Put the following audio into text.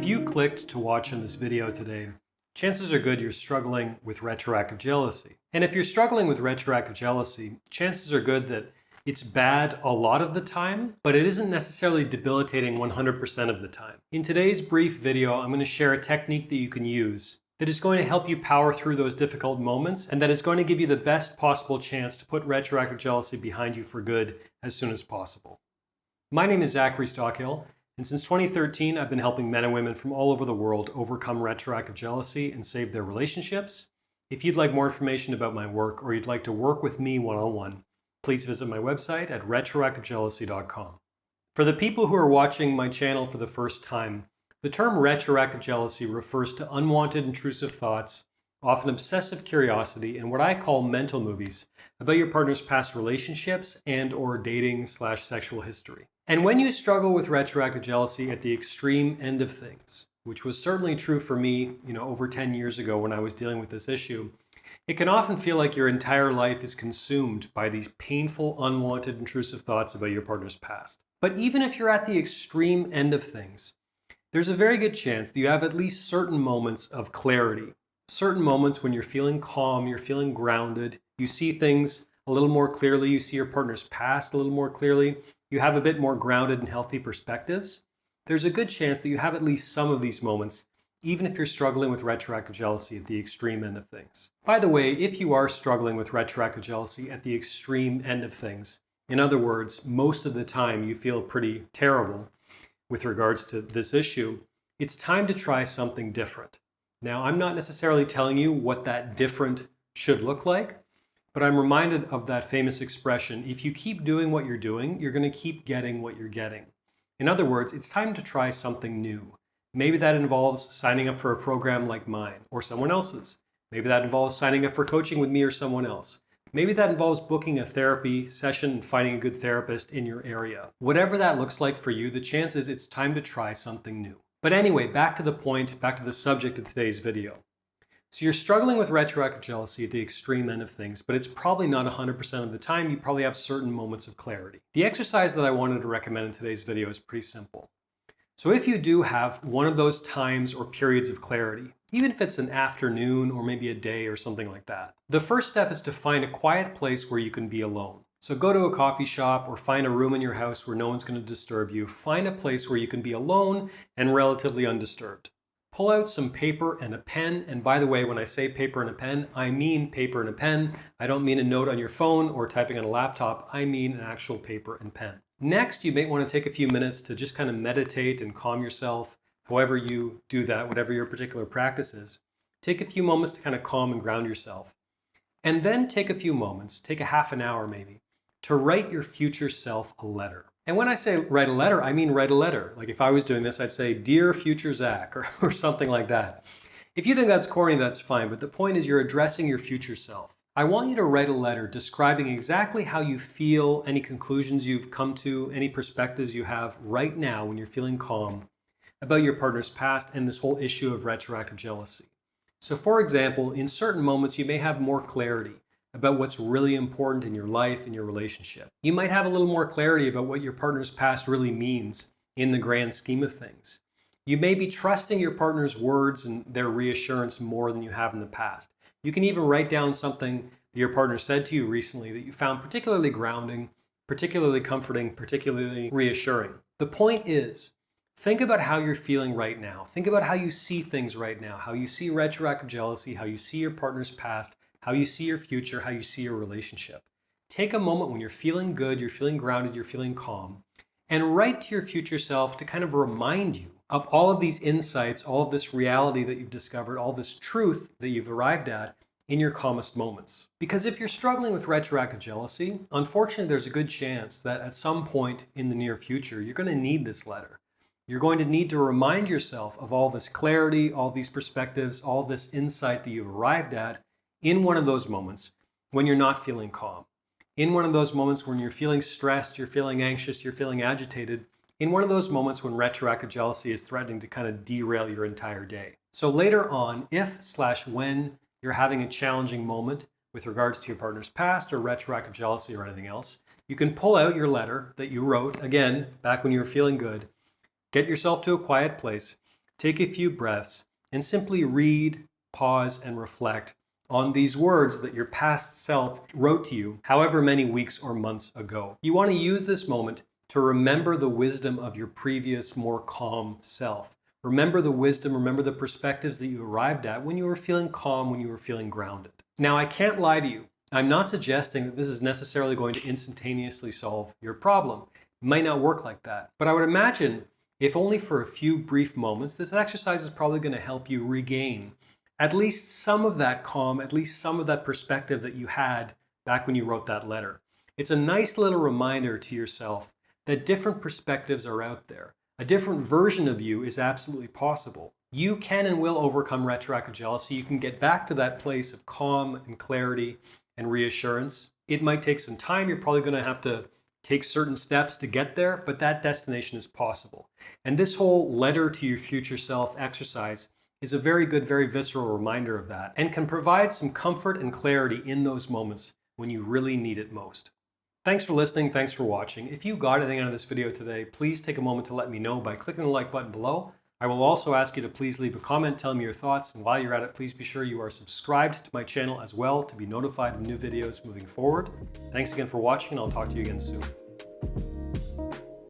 If you clicked to watch on this video today, chances are good you're struggling with retroactive jealousy. And if you're struggling with retroactive jealousy, chances are good that it's bad a lot of the time, but it isn't necessarily debilitating 100% of the time. In today's brief video, I'm going to share a technique that you can use that is going to help you power through those difficult moments and that is going to give you the best possible chance to put retroactive jealousy behind you for good as soon as possible. My name is Zachary Stockill, and since 2013, I've been helping men and women from all over the world overcome retroactive jealousy and save their relationships. If you'd like more information about my work or you'd like to work with me one-on-one, please visit my website at retroactivejealousy.com. For the people who are watching my channel for the first time, the term retroactive jealousy refers to unwanted intrusive thoughts, often obsessive curiosity, and what I call mental movies about your partner's past relationships and/or dating/sexual history. And when you struggle with retroactive jealousy at the extreme end of things, which was certainly true for me, over 10 years ago when I was dealing with this issue, it can often feel like your entire life is consumed by these painful, unwanted, intrusive thoughts about your partner's past. But even if you're at the extreme end of things, there's a very good chance that you have at least certain moments of clarity, certain moments when you're feeling calm, you're feeling grounded, you see things a little more clearly, you see your partner's past a little more clearly, you have a bit more grounded and healthy perspectives. There's a good chance that you have at least some of these moments, even if you're struggling with retroactive jealousy at the extreme end of things. By the way, if you are struggling with retroactive jealousy at the extreme end of things, in other words, most of the time you feel pretty terrible with regards to this issue, it's time to try something different. Now, I'm not necessarily telling you what that different should look like, but I'm reminded of that famous expression, if you keep doing what you're doing, you're going to keep getting what you're getting. In other words, it's time to try something new. Maybe that involves signing up for a program like mine or someone else's. Maybe that involves signing up for coaching with me or someone else. Maybe that involves booking a therapy session and finding a good therapist in your area. Whatever that looks like for you, the chance is it's time to try something new. But anyway, back to the point, back to the subject of today's video. So you're struggling with retroactive jealousy at the extreme end of things, but it's probably not 100% of the time. You probably have certain moments of clarity. The exercise that I wanted to recommend in today's video is pretty simple. So if you do have one of those times or periods of clarity, even if it's an afternoon or maybe a day or something like that, the first step is to find a quiet place where you can be alone. So go to a coffee shop or find a room in your house where no one's going to disturb you. Find a place where you can be alone and relatively undisturbed. Pull out some paper and a pen. And by the way, when I say paper and a pen, I mean paper and a pen. I don't mean a note on your phone or typing on a laptop. I mean an actual paper and pen. Next, you may want to take a few minutes to just kind of meditate and calm yourself. However you do that, whatever your particular practice is, take a few moments to kind of calm and ground yourself. And then take a few moments, take a half an hour maybe, to write your future self a letter. And when I say write a letter, I mean write a letter. Like if I was doing this, I'd say, Dear Future Zach, or something like that. If you think that's corny, that's fine. But the point is you're addressing your future self. I want you to write a letter describing exactly how you feel, any conclusions you've come to, any perspectives you have right now when you're feeling calm about your partner's past and this whole issue of retroactive jealousy. So for example, in certain moments, you may have more clarity about what's really important in your life and your relationship. You might have a little more clarity about what your partner's past really means in the grand scheme of things. You may be trusting your partner's words and their reassurance more than you have in the past. You can even write down something that your partner said to you recently that you found particularly grounding, particularly comforting, particularly reassuring. The point is, think about how you're feeling right now. Think about how you see things right now, how you see retroactive jealousy, how you see your partner's past, how you see your future, how you see your relationship. Take a moment when you're feeling good, you're feeling grounded, you're feeling calm, and write to your future self to kind of remind you of all of these insights, all of this reality that you've discovered, all this truth that you've arrived at in your calmest moments. Because if you're struggling with retroactive jealousy, unfortunately, there's a good chance that at some point in the near future, you're going to need this letter. You're going to need to remind yourself of all this clarity, all these perspectives, all this insight that you've arrived at in one of those moments when you're not feeling calm. In one of those moments when you're feeling stressed, you're feeling anxious, you're feeling agitated. In one of those moments when retroactive jealousy is threatening to kind of derail your entire day. So later on, if/when you're having a challenging moment with regards to your partner's past or retroactive jealousy or anything else, you can pull out your letter that you wrote, again, back when you were feeling good, get yourself to a quiet place, take a few breaths and simply read, pause, and reflect on these words that your past self wrote to you however many weeks or months ago. You want to use this moment to remember the wisdom of your previous, more calm self. Remember the wisdom, remember the perspectives that you arrived at when you were feeling calm, when you were feeling grounded. Now, I can't lie to you. I'm not suggesting that this is necessarily going to instantaneously solve your problem. It might not work like that. But I would imagine, if only for a few brief moments, this exercise is probably going to help you regain at least some of that calm, at least some of that perspective that you had back when you wrote that letter. It's a nice little reminder to yourself that different perspectives are out there. A different version of you is absolutely possible. You can and will overcome retroactive jealousy. You can get back to that place of calm and clarity and reassurance. It might take some time. You're probably going to have to take certain steps to get there, but that destination is possible. And this whole letter to your future self exercise is a very good, very visceral reminder of that, and can provide some comfort and clarity in those moments when you really need it most. Thanks for listening. Thanks for watching. If you got anything out of this video today, please take a moment to let me know by clicking the like button below. I will also ask you to please leave a comment telling me your thoughts, and while you're at it, please be sure you are subscribed to my channel as well to be notified of new videos moving forward. Thanks again for watching, and I'll talk to you again soon.